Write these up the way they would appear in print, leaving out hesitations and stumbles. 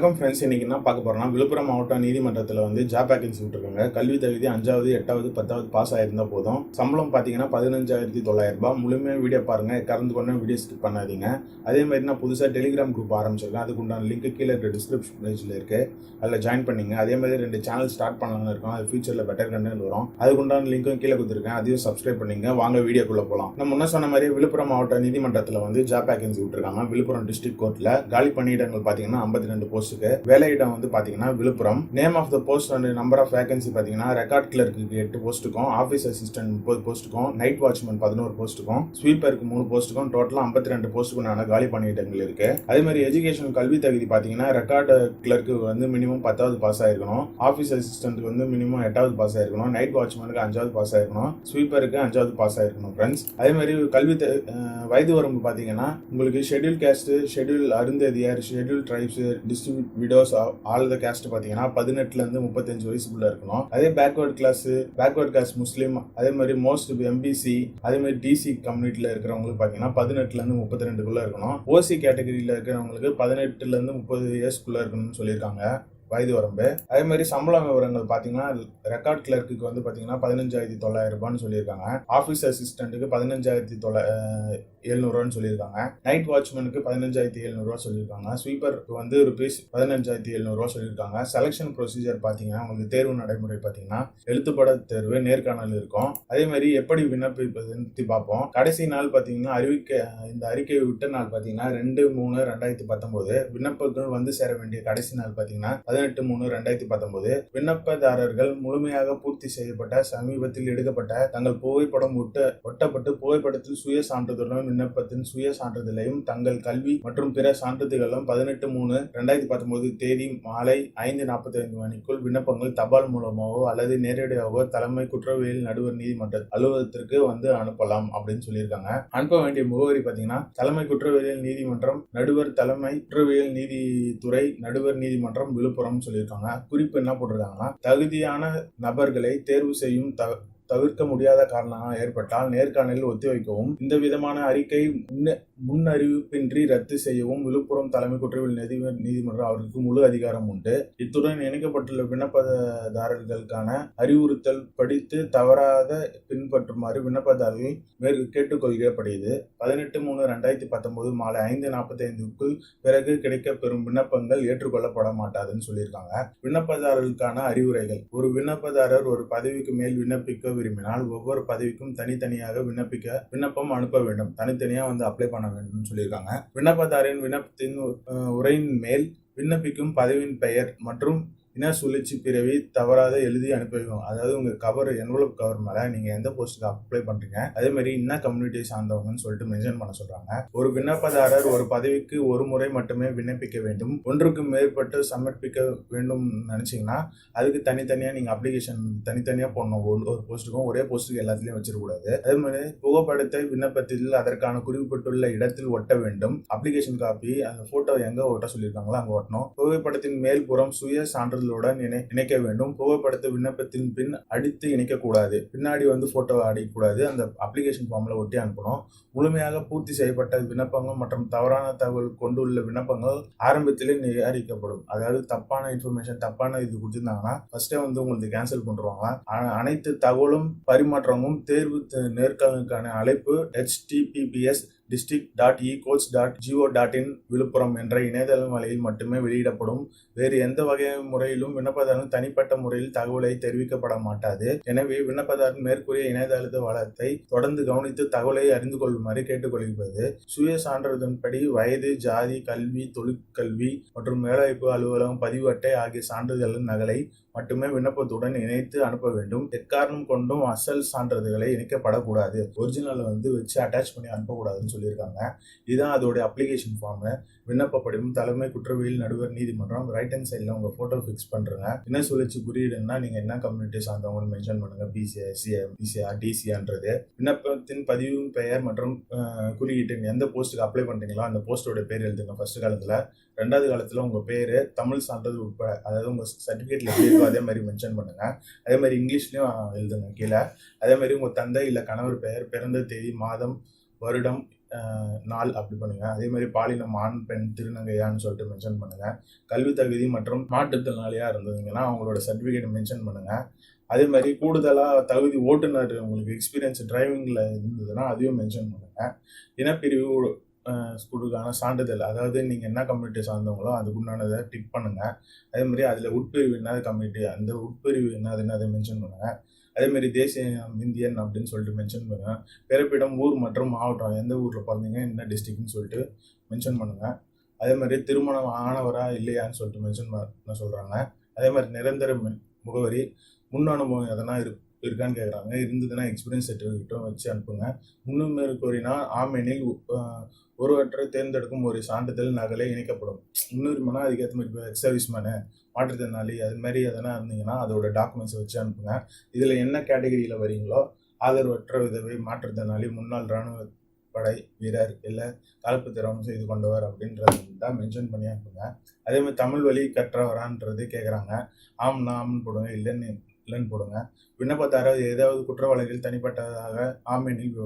வணக்கம் ஃப்ரெண்ட்ஸ். இன்னைக்கு என்ன பார்க்க போறோம்னா, விழுப்புரம் மாவட்ட நீதிமன்றத்தில் வந்து ஜாப் வேகன்சி விட்டுருக்காங்க. கல்வி தகுதி 5வது 8வது 10வது பாஸ் ஆயிருந்தா போதும். சம்பளம் பார்த்தீங்கன்னா 15,900 ரூபாய். முழுமையாக வீடியோ பாருங்க, கறந்து கொண்டு வீடியோ ஸ்கிப் பண்ணாதீங்க. அதே மாதிரி நான் புதுசாக டெலிகிராம் குரூப் ஆரம்பிச்சிருக்கேன். அதுக்கு உண்டான லிங்க் கீழே இருக்க டிஸ்கிரிப்ஷன் பேஜில் இருக்கு, அதில் ஜாயின் பண்ணிங்க. அதே மாதிரி 2 சேனல் ஸ்டார்ட் பண்ணலாம்னு இருக்கோம். அது ஃபியூச்சரில் பெட்டர் கண்டென்ட் வரும். அதுக்கு உண்டான லிங்க்கும் கீழே கொடுத்துருக்கேன், அதையும் சப்ஸ்கிரைப் பண்ணிங்க. வாங்க வீடியோக்குள்ள போகலாம். நான் முன்ன சொன்ன மாதிரி விழுப்புரம் மாவட்ட நீதிமன்றத்தில் வந்து ஜாப் வேகன்சி விட்டுருக்காங்க. விழுப்புரம் டிஸ்ட்ரிக்ட் கோர்ட்டில் காலி பணியிடங்கள் பார்த்தீங்கன்னா 52 போஸ்ட்டுக்கு. வேலையிடம் வந்து பாத்தீங்கன்னா Villupuram. Name of the post and number of vacancy பாத்தீங்கன்னா ரெக்கார்ட் கிளர்க்கு 8 போஸ்ட்டுக்கும், ஆஃபீஸ் அசிஸ்டன்ட் 30 போஸ்ட்டுக்கும், நைட் வாட்ச்மேன் 11 போஸ்ட்டுக்கும், ஸ்வீப்பருக்கு 3 போஸ்ட்டுக்கும், டோட்டலா 52 போஸ்ட்டுக்குனான காலி பணியிடங்கள் இருக்கு. அதே மாதிரி எஜுகேஷன் கல்வி தகுதி பாத்தீங்கன்னா ரெக்கார்டு கிளர்க்கு வந்து மினிமம் 10வது பாஸ் ஆயிருக்கணும், ஆஃபீஸ் அசிஸ்டன்ட் வந்து மினிமம் 8வது பாஸ் ஆயிருக்கணும், நைட் வாட்ச்மேனுக்கு 5வது பாஸ் ஆயிருக்கணும், ஸ்வீப்பருக்கு 5வது பாஸ் ஆயிருக்கணும் ஃப்ரெண்ட்ஸ். அதே மாதிரி வயது வரம்பு பாத்தீங்கன்னா உங்களுக்கு schedule caste, schedule Arunthathiyar, schedule tribes, distribute widows, all the caste பாத்தீங்கன்னா 18ல இருந்து 35 வயசுக்குள்ள இருக்கணும். அதே பேக்வர்ட் கிளாஸ் முஸ்லீம், அதே மாதிரி மோஸ்ட் எம்பிசி, அதே மாதிரி டிசி கம்யூனிட்டில இருக்கிறவங்களுக்கு பாத்தீங்கன்னா 18ல இருந்து 32க்குள்ள இருக்கணும். ஓசி கேட்டகரியில இருக்கிறவங்களுக்கு 18ல இருந்து 30 இயர்ஸ்க்குள்ள இருக்கணும்னு சொல்லியிருக்காங்க வயது வரம்பு. அதே மாதிரி சம்பள விவரங்கள் பாத்தீங்கன்னா ரெக்கார்ட் கிளர்க்கு வந்து பாத்தீங்கன்னா 15,900 ரூபான்னு சொல்லியிருக்காங்க. ஆபீஸ் அசிஸ்டன்ட்டுக்கு 15,700 ரூபான்னு சொல்லியிருக்காங்க. நைட் வாட்ச்மேனுக்கு 15,700 ரூபா சொல்லியிருக்காங்க. ஸ்வீப்பருக்கு வந்து ரூபீஸ் 15,700 ரூபா சொல்லியிருக்காங்க. செலக்ஷன் ப்ரொசீஜர் பாத்தீங்கன்னா உங்களுக்கு தேர்வு நடைமுறை பாத்தீங்கன்னா எழுத்துப்பட தேர்வு, நேர்காணல் இருக்கும். அதே மாதிரி எப்படி விண்ணப்பிப்பது பார்ப்போம். கடைசி நாள் பாத்தீங்கன்னா இந்த அறிக்கையை விட்ட நாள் பாத்தீங்கன்னா 2/3/2019. விண்ணப்பங்கள் வந்து சேர வேண்டிய கடைசி நாள் பாத்தீங்கன்னா 18/3/2019. விண்ணப்பதாரர்கள் முழுமையாக பூர்த்தி செய்யப்பட்ட சமீபத்தில் எடுக்கப்பட்ட தங்கள் புகைப்படம் ஒட்டப்பட்டு புகைப்படத்தில் சுய சான்றிதழும் விண்ணப்பத்தின் சுய சான்றிதழையும் தங்கள் கல்வி மற்றும் பிற சான்றிதழ்களும் 18/3/2019 தேதி மாலை 5:45 மணிக்குள் விண்ணப்பங்கள் தபால் மூலமாகவோ அல்லது நேரடியாகவோ தலைமை குற்றவியல் நடுவர் நீதிமன்ற அலுவலகத்திற்கு வந்து அனுப்பலாம் அப்படின்னு சொல்லியிருக்காங்க. அனுப்ப வேண்டிய முகவரி பாத்தீங்கன்னா தலைமை குற்றவியல் நீதிமன்றம், நடுவர் தலைமை குற்றவியல் நீதித்துறை, நடுவர் நீதிமன்றம், விழுப்புரம் சொல்லியிருக்காங்க. குறிப்பு என்ன போட்டிருக்காங்கன்னா, தகுதியான நபர்களை தேர்வு செய்யும் தவிர்க்க முடியாத காரணமாக ஏற்பட்டால் நேர்காணலில் ஒத்திவைக்கவும், இந்த விதமான அறிக்கை முன் அறிவிப்பின்றி ரத்து செய்யவும் விழுப்புரம் தலைமை குற்றவியல் நீதிமன்றம் அவருக்கு முழு அதிகாரம் உண்டு. இத்துடன் இணைக்கப்பட்டுள்ள விண்ணப்பதாரர்களுக்கான அறிவுறுத்தல் படித்து தவறாத பின்பற்றுமாறு விண்ணப்பதாரர்கள் கேட்டுக்கொள்ளப்படுகிறது. 18/3/2019 மாலை 5:45க்கு பிறகு கிடைக்கப்பெறும் விண்ணப்பங்கள் ஏற்றுக்கொள்ளப்பட மாட்டாதுன்னு சொல்லியிருக்காங்க. விண்ணப்பதாரர்களுக்கான அறிவுரைகள். ஒரு விண்ணப்பதாரர் ஒரு பதவிக்கு மேல் விண்ணப்பிக்க விரும்பினால் ஒவ்வொரு பதவிக்கும் தனித்தனியாக விண்ணப்பம் அனுப்ப வேண்டும். தனித்தனியா வந்து அப்ளை பண்ண வேண்டும் சொல்லியிருக்காங்க. விண்ணப்பதாரின் விண்ணப்பத்தின் உரையின் மேல் விண்ணப்பிக்கும் பதவியின் பெயர் மற்றும் இன சுழற்சி பிறவி தவறாத எழுதி அனுப்பிவிடும். அதாவது உங்க என்வலப் கவர் மேல நீங்க எந்த போஸ்ட்டுக்கு அப்ளை பண்றீங்க, அதே மாதிரி இன்ன கம்யூனிட்டி சார்ந்தவங்கன்னு சொல்லிட்டு மென்ஷன் பண்ண சொல்றாங்க. ஒரு விண்ணப்பதாரர் ஒரு பதவிக்கு ஒரு முறை மட்டுமே விண்ணப்பிக்க வேண்டும். ஒன்றுக்கு மேற்பட்டு சமர்ப்பிக்க வேண்டும் நினைச்சீங்கன்னா அதுக்கு தனித்தனியா நீங்க அப்ளிகேஷன் தனித்தனியா போடணும். ஒரு போஸ்ட்டுக்கும் ஒரே போஸ்ட்டுக்கு எல்லாத்துலயும் வச்சிடக்கூடாது. அதே மாதிரி புகைப்படத்தை விண்ணப்பத்தில் அதற்கான குறிப்பிட்டுள்ள இடத்தில் ஒட்ட வேண்டும். அப்ளிகேஷன் காப்பி அந்த போட்டோ எங்க ஒட்ட சொல்லியிருக்காங்களோ அங்க ஒட்டணும். புகைப்படத்தின் மேல்புறம் சுய சான்று இணைக்க வேண்டும். புகைப்படத்தை விண்ணப்பத்தின் பின் அடித்து இணைக்க கூடாது. பின்னாடி வந்து போட்டோ அடிக்கக்கூடாது. அந்த அப்ளிகேஷன் ஃபார்ம்ல ஒட்டி அனுப்பணும். முழுமையாக பூர்த்தி செய்யப்பட்ட விண்ணப்பங்கள் மற்றும் தவறான தகவல் கொண்டுள்ள விண்ணப்பங்கள் ஆரம்பத்திலே நிராகரிக்கப்படும். அதாவது தப்பான இன்ஃபர்மேஷன், தப்பான இது கொடுத்திருந்தாங்கன்னா ஃபர்ஸ்டே வந்து உங்களுக்கு கேன்சல் பண்ணுவாங்க. அனைத்து தகவலும் பரிமாற்றமும் தேர்வு நேர்காணலுக்கான அழைப்பு https://district.ecourts.go.in விழுப்புரம் என்ற இணையதள வலையில் மட்டுமே வெளியிடப்படும். வேறு எந்த வகை முறையிலும் விண்ணப்பதாரன் தனிப்பட்ட முறையில் தகவலை தெரிவிக்கப்பட மாட்டாது. எனவே விண்ணப்பதாரன் மேற்கூறிய இணையதள வளத்தை தொடர்ந்து கவனித்து தகவலை அறிந்து கொள்ளுமாறு கேட்டுக்கொள்கிறது. சுய சான்றிதழின்படி வயது, ஜாதி, கல்வி, தொழிற்கல்வி மற்றும் வேலைவாய்ப்பு அலுவலகம் பதிவு அட்டை ஆகிய சான்றிதழின் நகலை மட்டுமே விண்ணப்பத்துடன் இணைத்து அனுப்ப வேண்டும். எக்காரணம் கொண்டும் அசல் சான்றிதழ்களை இணைக்கப்படக்கூடாது. ஒரிஜினல் வந்து வச்சு அட்டாச் பண்ணி அனுப்பக்கூடாதுன்னு சொல்லியிருக்காங்க. இதுதான் அதோடைய அப்ளிகேஷன் ஃபார்ம். விண்ணப்ப படிவம் தலைமை குற்றவியல் நடுவர் நீதிமன்றம். ரைட் ஹேண்ட் சைடில் உங்க போட்டோ ஃபிக்ஸ் பண்றேங்க. என்ன சுழற்சி குறியீடுன்னா நீங்க என்ன கம்யூனிட்டி சார்ந்தவங்கன்னு மென்ஷன் பண்ணுங்க. பிசிஆர், டிசிஆன்றது. விண்ணப்பத்தின் பதிவு பெயர் மற்றும் குறியீட்டு எந்த போஸ்ட்டுக்கு அப்ளை பண்றீங்களோ அந்த போஸ்டோட பேர் எழுதுங்க ஃபர்ஸ்ட் காலத்துல. 2வது காலத்துல உங்க பேரு, தமிழ் சான்றிதழ் உட்பட, அதாவது உங்க சர்டிபிகேட்ல எப்படி இருக்கோ அதே மாதிரி மென்ஷன் பண்ணுங்க. அதே மாதிரி இங்கிலீஷ்லயும் எழுதுங்க கீழே. அதே மாதிரி உங்க தந்தை இல்ல கணவர் பெயர், பிறந்த தேதி, மாதம், வருடம், நாள் அப்படி பண்ணுங்க. அதே மாதிரி பாலினம் ஆண் பெண் திருநங்கையான்னு சொல்லிட்டு மென்ஷன் பண்ணுங்க. கல்வி தகுதி மற்றும் மாற்றுத்திறனாளியா இருந்ததுங்கன்னா அவங்களோட சர்டிஃபிகேட் மென்ஷன் பண்ணுங்க. அதே மாதிரி கூடுதலா தகுதி ஓட்டுநர் உங்களுக்கு எக்ஸ்பீரியன்ஸ் டிரைவிங்ல இருந்ததுன்னா அதையும் மென்ஷன் பண்ணுங்க. இனப்பிரிவு ஸ்கூலுக்கான சான்றிதழ், அதாவது நீங்கள் என்ன கம்யூனிட்டி சார்ந்தவங்களோ அதுக்குண்டானதை டிக் பண்ணுங்க. அதே மாதிரி அதில் உட்பிரிவு என்னது கம்யூனிட்டி, அந்த உட்பிரிவு என்னதுன்னு அதை மென்ஷன் பண்ணுங்க. அதே மாதிரி தேசிய இந்தியன் அப்படின்னு சொல்லிட்டு மென்ஷன் பண்ணுங்க. பிறப்பிடம் ஊர் மற்றும் மாவட்டம், எந்த ஊரில் பிறந்தீங்க என்ன டிஸ்ட்ரிக்ட்னு சொல்லிட்டு மென்ஷன் பண்ணுங்க. அதே மாதிரி திருமணம் ஆனவரா இல்லையான்னு சொல்லிட்டு மென்ஷன் பண்ண சொல்கிறாங்க. அதே மாதிரி நிரந்தர முகவரி, முன் அனுபவம் எதனா இருக்கான்னு கேட்குறாங்க. இருந்ததுன்னா எக்ஸ்பீரியன்ஸ் சர்டிஃபிகேட்டும் வச்சு அனுப்புங்க. முன்னுரிமை கோரினா ஆமெனில் ஒருவற்றை தேர்ந்தெடுக்கும் ஒரு சான்றிதழ் நகலை இணைக்கப்படும். முன்னுரிமைனா அதுக்கேற்ற மாதிரி எக்ஸ் சர்வீஸ்மேனு, மாற்றுத்திறனாளி, அது மாதிரி எதனா இருந்தீங்கன்னா அதோட டாக்குமெண்ட்ஸை வச்சு அனுப்புங்க. இதில் என்ன கேட்டகரியில் வரீங்களோ ஆதரவற்ற விதவை, மாற்றுத்திறனாளி, முன்னாள் இராணுவ படை வீரர், இல்லை கலப்பு திறமை செய்து கொண்டவர் அப்படின்றது தான் மென்ஷன் பண்ணி அனுப்புங்க. அதே மாதிரி தமிழ் வழி கற்றவரான்றது கேட்குறாங்க. ஆம்னா ஆம்னு போடுங்க, இல்லைன்னு போடுங்க. விண்ணப்பதாரர் ஏதாவது குற்ற வழக்கில் தனிப்பட்டதாக ஆமெனில்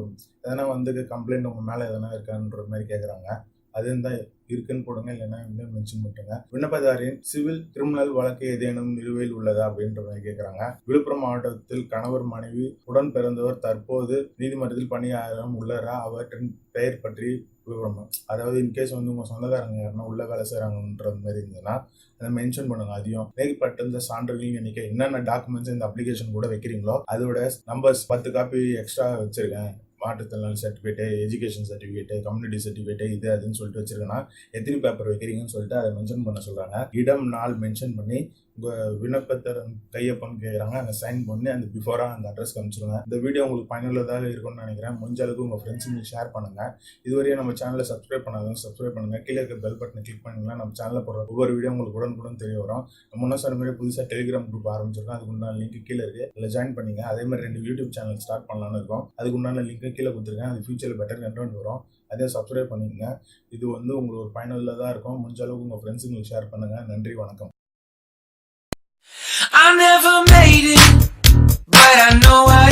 எதனா கம்ப்ளைண்ட் உங்கள் மேலே எதனா இருக்கான்ற மாதிரி கேட்குறாங்க. அது இருந்தால் இருக்குன்னு போடுங்க, இல்லைன்னா இன்னும் மென்ஷன் பண்ணுங்க. விண்ணப்பதாரின் சிவில் கிரிமினல் வழக்கு ஏதேனும் நிலுவையில் உள்ளதா அப்படின்ற மாதிரி கேட்குறாங்க. விழுப்புரம் மாவட்டத்தில் கணவர் மனைவி உடன் பிறந்தவர் தற்போது நீதிமன்றத்தில் பணியாளரும் உள்ளரா, அவற்றின் பெயர் பற்றி விவரம், அதாவது இன்கேஸ் உங்கள் சொந்தக்காரங்க யாருன்னா உள்ள வேலை செய்கிறாங்கன்ற மாதிரி இருந்ததுன்னா அதை மென்ஷன் பண்ணுங்க. அதையும் தேவைப்பட்டிருந்த சான்றுகளின் எண்ணிக்கை, என்னென்ன டாக்குமெண்ட்ஸ் இந்த அப்ளிகேஷன் கூட வைக்கிறீங்களோ அதோட நம்பர்ஸ் 10 காப்பி எக்ஸ்ட்ரா வச்சிருக்கேன். மாற்றுத்திறனாளி certificate, education certificate, community certificate, இது அதுன்னு சொல்லிட்டு வச்சிருக்கேன்னா எத்தனை பேப்பர் வைக்கிறீங்கன்னு சொல்லிட்டு அதை மென்ஷன் பண்ண சொல்கிறாங்க. இடம் நாள் மென்ஷன் பண்ணி உங்கள் விண்ணப்பத்தை கையொப்பம் கேட்குறாங்க, அங்கே சைன் பண்ணி அந்த பிஃபோராக அந்த அட்ரஸ் காமிச்சிருங்க. இந்த வீடியோ உங்களுக்கு பயனுள்ளதாக இருக்கும்னு நினைக்கிறேன். முடிஞ்ச அளவுக்கு உங்கள் ஃப்ரெண்ட்ஸுங்களுக்கு ஷேர் பண்ணுங்கள். இதுவரையும் நம்ம சேனலை சப்ஸ்கிரைப் பண்ணாதவங்க சப்ஸ்கிரைப் பண்ணுங்கள். கீழே இருக்க பெல் பட்டனை கிளிக் பண்ணிங்கன்னா நம்ம சேனலில் போடுற ஒவ்வொரு வீடியோ உங்களுக்கு உடனுக்குடன் தெரிய வரும். நம்ம முன்ன சொன்ன மாதிரி புதுசாக டெலிகிராம் குரூப் ஆரம்பிச்சிருக்கோம். அதுக்குண்டான லிங்க் கீழே இருக்குது, அதில் ஜாயின் பண்ணிங்க. அதே மாதிரி 2 யூடியூப் சேனல் ஸ்டார்ட் பண்ணலான்னு இருக்கோம். அதுக்குண்டான லிங்க் கீழே கொடுத்துருக்கேன். அது ஃபியூச்சரில் பெட்டர் கண்டென்ட் வரும், அதே சப்ஸ்கிரைப் பண்ணிக்கங்க. இது உங்களுக்கு ஒரு பயனுள்ளதாக இருக்கும். முடிஞ்ச அளவுக்கு உங்கள் ஃப்ரெண்ட்ஸுங்களுக்கு ஷேர் பண்ணுங்கள். நன்றி, வணக்கம். I never made it, but I know I